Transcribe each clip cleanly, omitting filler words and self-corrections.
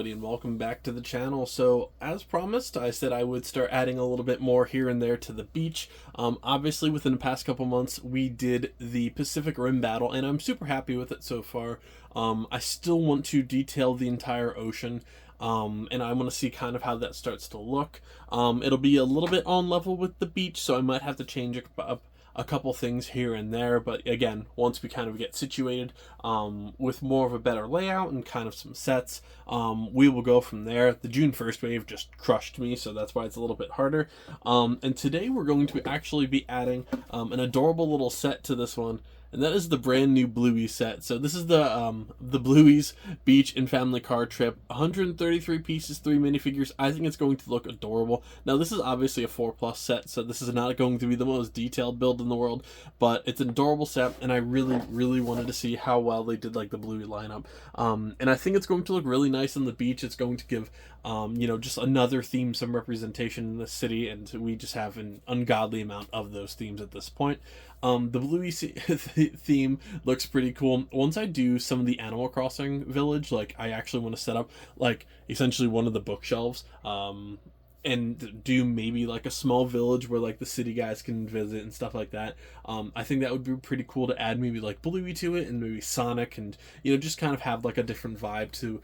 everybody, and welcome back to the channel. So as promised, I said I would start adding a little bit more here and there to the beach. Obviously within the past couple months we did the Pacific Rim battle and I'm super happy with it so far. I still want to detail the entire ocean. And I want to see kind of how that starts to look. It'll be a little bit on level with the beach, so I might have to change up a couple things here and there, but again, once we kind of get situated with more of a better layout and kind of some sets, we will go from there. The June 1st wave just crushed me, so that's why it's a little bit harder. And today we're going to actually be adding an adorable little set to this one, and that is the brand new Bluey set. So this is the Bluey's Beach and Family Car Trip. 133 pieces, 3 minifigures. I think it's going to look adorable. Now this is obviously a 4+ set, so this is not going to be the most detailed build in the world, but it's an adorable set, and I really wanted to see how well they did like the Bluey lineup. And I think it's going to look really nice on the beach. It's going to give you know, just another theme, some representation in the city, and we just have an ungodly amount of those themes at this point. The Bluey theme looks pretty cool. Once I do some of the Animal Crossing village, like I actually want to set up like essentially one of the bookshelves, and do maybe like a small village where like the city guys can visit and stuff like that. I think that would be pretty cool to add maybe like Bluey to it and maybe Sonic, and you know, just kind of have like a different vibe to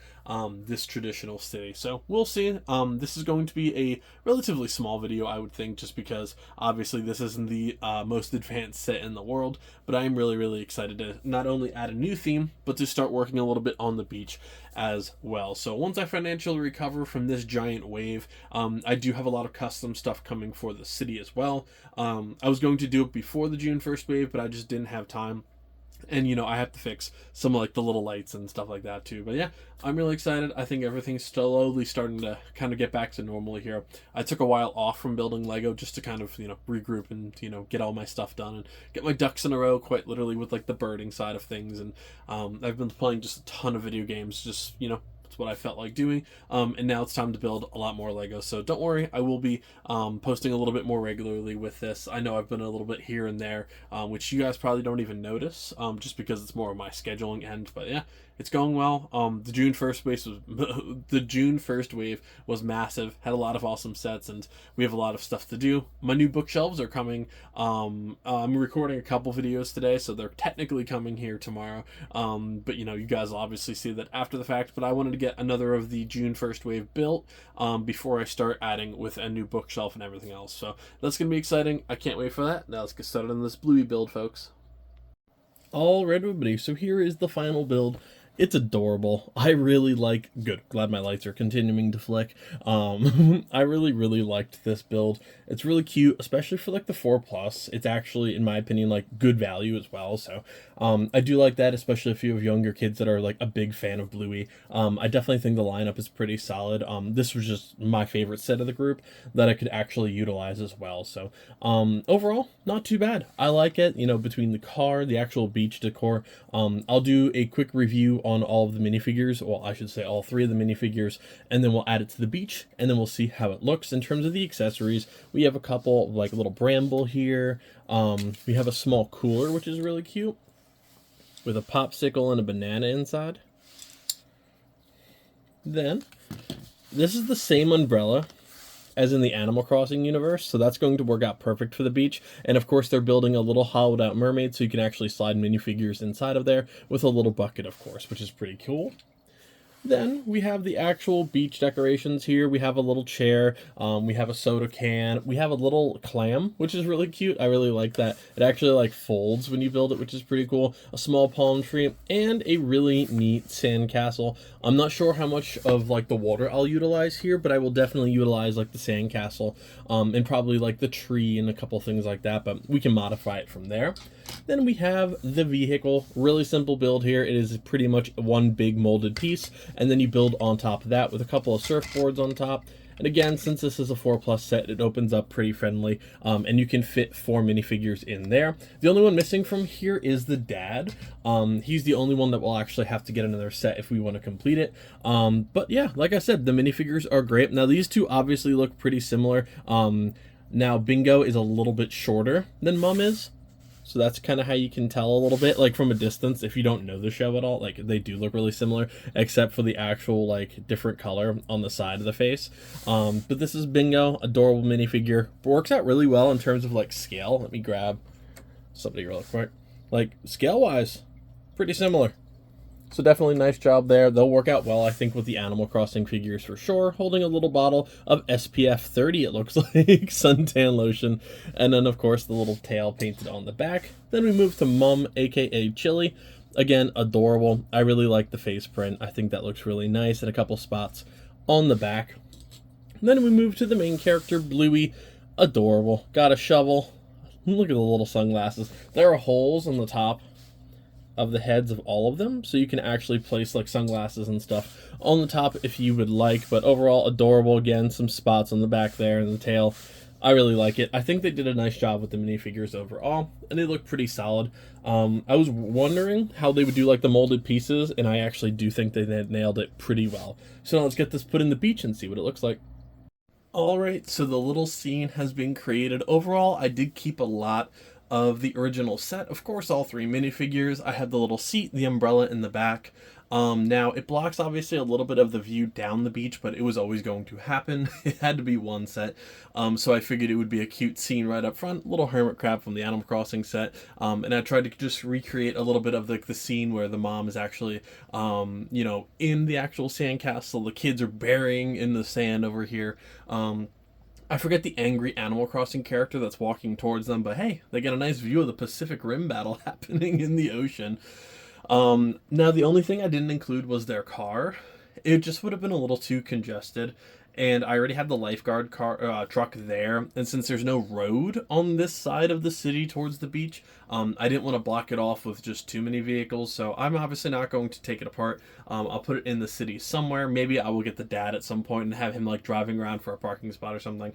this traditional city. So we'll see. This is going to be a relatively small video, I would think, just because obviously this isn't the most advanced set in the world, but I am really excited to not only add a new theme, but to start working a little bit on the beach as well. So once I financially recover from this giant wave, I do have a lot of custom stuff coming for the city as well. I was going to do it before the June 1st wave, but I just didn't have time. And, you know, I have to fix some like the little lights and stuff like that too. But yeah, I'm really excited. I think everything's slowly starting to kind of get back to normal here. I took a while off from building Lego just to kind of, you know, regroup and, you know, get all my stuff done and get my ducks in a row, quite literally, with like the birding side of things. And I've been playing just a ton of video games, just, you know, what I felt like doing, and now it's time to build a lot more Lego. So don't worry, I will be posting a little bit more regularly with this. I know I've been a little bit here and there, which you guys probably don't even notice, just because it's more of my scheduling end. But yeah, it's going well. The June 1st wave was the June 1st wave was massive. Had a lot of awesome sets, and we have a lot of stuff to do. My new bookshelves are coming. I'm recording a couple videos today, so they're technically coming here tomorrow. But you know, you guys will obviously see that after the fact. But I wanted to get another of the June 1st wave built before I start adding with a new bookshelf and everything else. So that's gonna be exciting. I can't wait for that. Now let's get started on this Bluey build, folks. All right, everybody, so here is the final build. It's adorable. I really like, good, glad my lights are continuing to flick. I really liked this build. It's really cute, especially for like the 4+. It's actually, in my opinion, like good value as well. So I do like that, especially if you have younger kids that are like a big fan of Bluey. I definitely think the lineup is pretty solid. This was just my favorite set of the group that I could actually utilize as well. So overall, not too bad. I like it, you know, between the car, the actual beach decor. I'll do a quick review on all of the minifigures, well, I should say all 3 of the minifigures, and then we'll add it to the beach, and then we'll see how it looks. In terms of the accessories, we have a couple, like a little bramble here. We have a small cooler, which is really cute, with a popsicle and a banana inside. Then, this is the same umbrella as in the Animal Crossing universe, so that's going to work out perfect for the beach. And of course, they're building a little hollowed out mermaid, so you can actually slide minifigures inside of there with a little bucket, of course, which is pretty cool. Then we have the actual beach decorations here. We have a little chair, we have a soda can, we have a little clam, which is really cute. I really like that. It actually like folds when you build it, which is pretty cool. A small palm tree, and a really neat sandcastle. I'm not sure how much of like the water I'll utilize here, but I will definitely utilize like the sandcastle, and probably like the tree and a couple things like that, but we can modify it from there. Then we have the vehicle. Really simple build here. It is pretty much one big molded piece, and then you build on top of that with a couple of surfboards on top. And again, since this is a 4+ set, it opens up pretty friendly, and you can fit 4 minifigures in there. The only one missing from here is the dad. He's the only one that will actually have to get another set if we want to complete it. But yeah, like I said, the minifigures are great. Now these two obviously look pretty similar. Now Bingo is a little bit shorter than Mum is, So that's kind of how you can tell a little bit, like from a distance, if you don't know the show at all. Like they do look really similar, except for the actual like different color on the side of the face. But this is Bingo, adorable minifigure. Works out really well in terms of like scale. Let me grab somebody real quick. Like scale wise, pretty similar. So definitely nice job there. They'll work out well, I think, with the Animal Crossing figures for sure. Holding a little bottle of SPF 30, it looks like, suntan lotion. And then, of course, the little tail painted on the back. Then we move to Mum, aka Chili. Again, adorable. I really like the face print. I think that looks really nice, and a couple spots on the back. And then we move to the main character, Bluey. Adorable. Got a shovel. Look at the little sunglasses. There are holes on the top of the heads of all of them, so you can actually place like sunglasses and stuff on the top if you would like. But overall, adorable. Again, some spots on the back there and the tail. I really like it. I think they did a nice job with the minifigures overall, and they look pretty solid. I was wondering how they would do like the molded pieces, and I actually do think they nailed it pretty well. So now let's get this put in the beach and see what it looks like. Alright, so the little scene has been created. Overall, I did keep a lot of the original set. Of course, all three minifigures. I had the little seat, the umbrella in the back. Now, it blocks obviously a little bit of the view down the beach, but it was always going to happen. It had to be one set. So I figured it would be a cute scene right up front. Little hermit crab from the Animal Crossing set. And I tried to just recreate a little bit of the scene where the mom is actually, you know, in the actual sandcastle. The kids are burying in the sand over here. I forget the angry Animal Crossing character that's walking towards them, but hey, they get a nice view of the Pacific Rim battle happening in the ocean. Now, the only thing I didn't include was their car. It just would have been a little too congested, and I already have the lifeguard truck there, and since there's no road on this side of the city towards the beach, I didn't want to block it off with just too many vehicles, so I'm obviously not going to take it apart. I'll put it in the city somewhere. Maybe I will get the dad at some point and have him like driving around for a parking spot or something.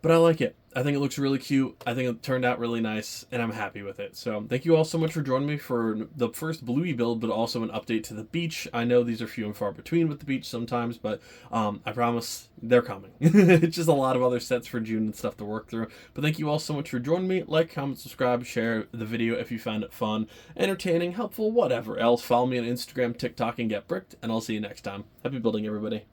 But I like it. I think it looks really cute. I think it turned out really nice, and I'm happy with it. So thank you all so much for joining me for the first Bluey build, but also an update to the beach. I know these are few and far between with the beach sometimes, but I promise they're coming. It's just a lot of other sets for June and stuff to work through. But thank you all so much for joining me. Like, comment, subscribe, share the video if you found it fun, entertaining, helpful, whatever else. Follow me on Instagram, TikTok, and Get Bricked, and I'll see you next time. Happy building, everybody.